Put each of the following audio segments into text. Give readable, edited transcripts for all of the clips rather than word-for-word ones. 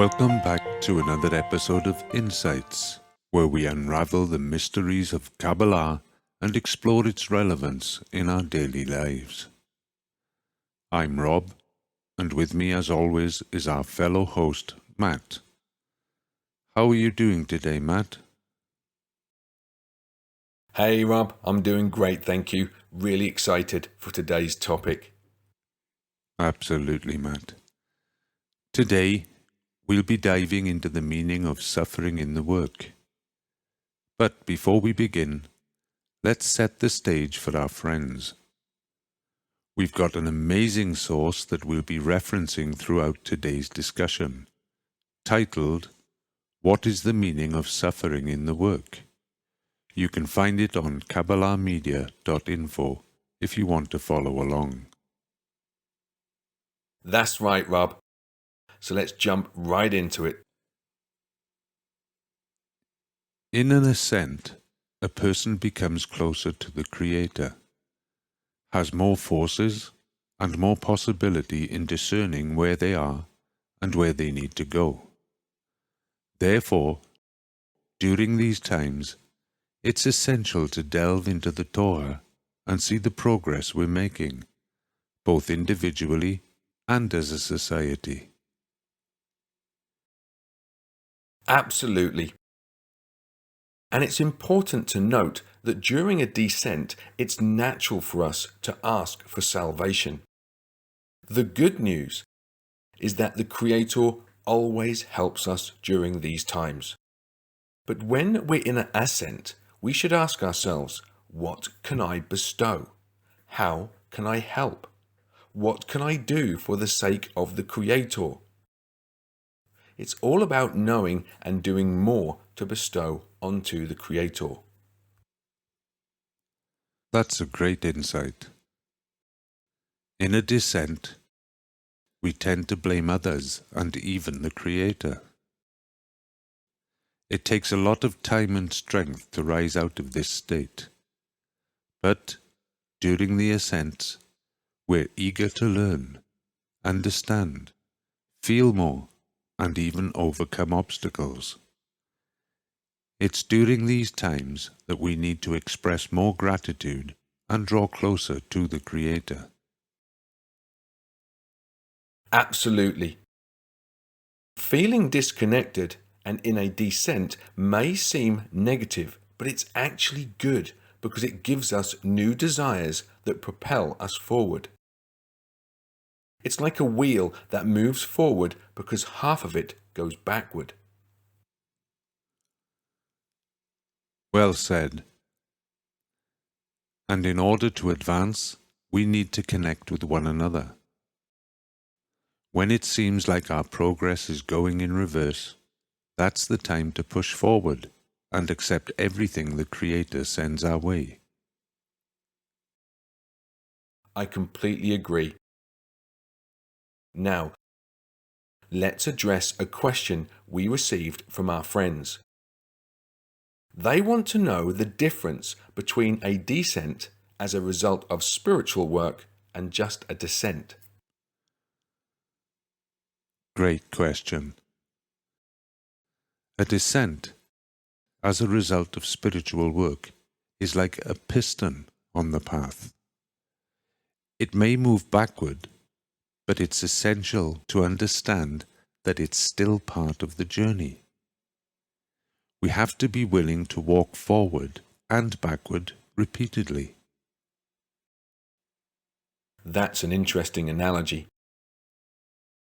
Welcome back to another episode of Insights, where we unravel the mysteries of Kabbalah and explore its relevance in our daily lives. I'm Rob, and with me as always is our fellow host, Matt. How are you doing today, Matt? Hey Rob, I'm doing great, thank you. Really excited for today's topic. Absolutely, Matt. Today, we'll be diving into the meaning of suffering in the work. But before we begin, let's set the stage for our friends. We've got an amazing source that we'll be referencing throughout today's discussion, titled, What is the Meaning of Suffering in the Work? You can find it on kabbalahmedia.info if you want to follow along. That's right, Rob. So let's jump right into it. In an ascent, a person becomes closer to the Creator, has more forces and more possibility in discerning where they are and where they need to go. Therefore, during these times, it's essential to delve into the Torah and see the progress we're making, both individually and as a society. Absolutely. And it's important to note that during a descent, it's natural for us to ask for salvation. The good news is that the Creator always helps us during these times. But when we're in an ascent, we should ask ourselves, what can I bestow? How can I help? What can I do for the sake of the Creator? It's all about knowing and doing more to bestow onto the Creator. That's a great insight. In a descent, we tend to blame others and even the Creator. It takes a lot of time and strength to rise out of this state. But during the ascents, we're eager to learn, understand, feel more, and even overcome obstacles. It's during these times that we need to express more gratitude and draw closer to the Creator. Absolutely. Feeling disconnected and in a descent may seem negative, but it's actually good because it gives us new desires that propel us forward. It's like a wheel that moves forward because half of it goes backward. Well said. And in order to advance, we need to connect with one another. When it seems like our progress is going in reverse, that's the time to push forward and accept everything the Creator sends our way. I completely agree. Now, let's address a question we received from our friends. They want to know the difference between a descent as a result of spiritual work and just a descent. Great question. A descent, as a result of spiritual work, is like a piston on the path. It may move backward, but it's essential to understand that it's still part of the journey. We have to be willing to walk forward and backward repeatedly. That's an interesting analogy.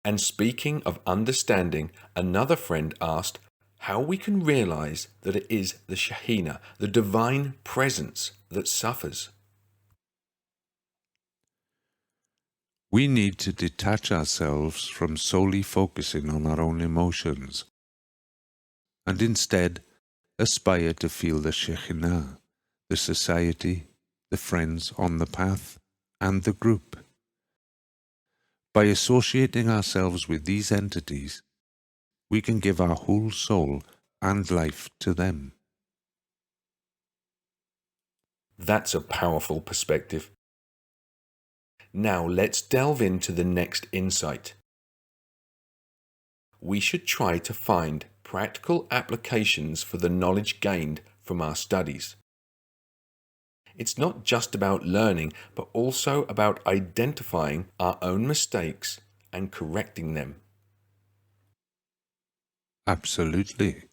And speaking of understanding, another friend asked how we can realize that it is the Shechina, the divine presence, that suffers. We need to detach ourselves from solely focusing on our own emotions and instead aspire to feel the Shechina, the society, the friends on the path, and the group. By associating ourselves with these entities, we can give our whole soul and life to them. That's a powerful perspective. Now let's delve into the next insight. we should try to find practical applications for the knowledge gained from our studies. It's not just about learning, but also about identifying our own mistakes and correcting them. Absolutely.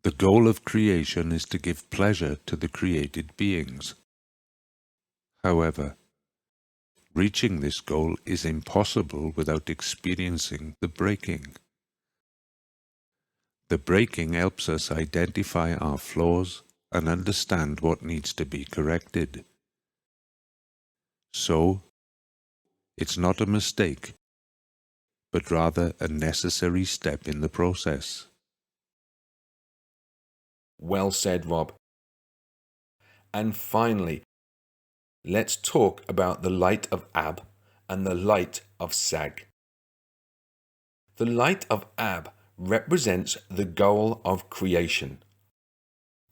The goal of creation is to give pleasure to the created beings. However, reaching this goal is impossible without experiencing the breaking. The breaking helps us identify our flaws and understand what needs to be corrected. So, it's not a mistake, but rather a necessary step in the process. Well said, Rob. And finally, let's talk about the light of Ab and the light of Sag. The light of Ab represents the goal of creation,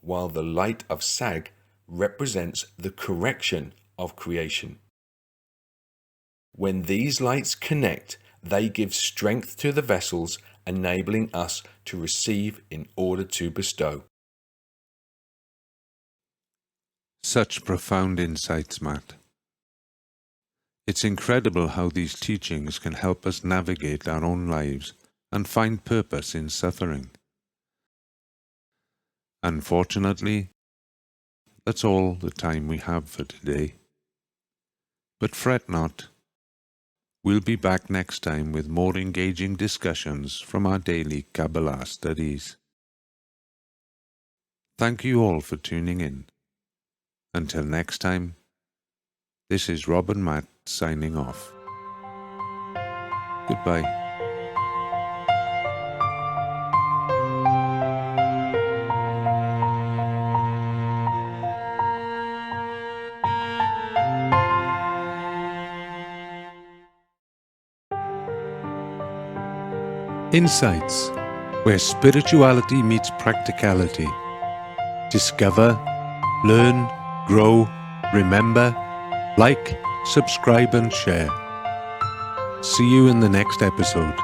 while the light of Sag represents the correction of creation. When these lights connect, they give strength to the vessels, enabling us to receive in order to bestow. Such profound insights, Matt. It's incredible how these teachings can help us navigate our own lives and find purpose in suffering. Unfortunately, that's all the time we have for today. But fret not. We'll be back next time with more engaging discussions from our daily Kabbalah studies. Thank you all for tuning in. Until next time, this is Rob and Matt signing off. Goodbye. Insights, where spirituality meets practicality. Discover, learn, grow, remember, like, subscribe and share. See you in the next episode.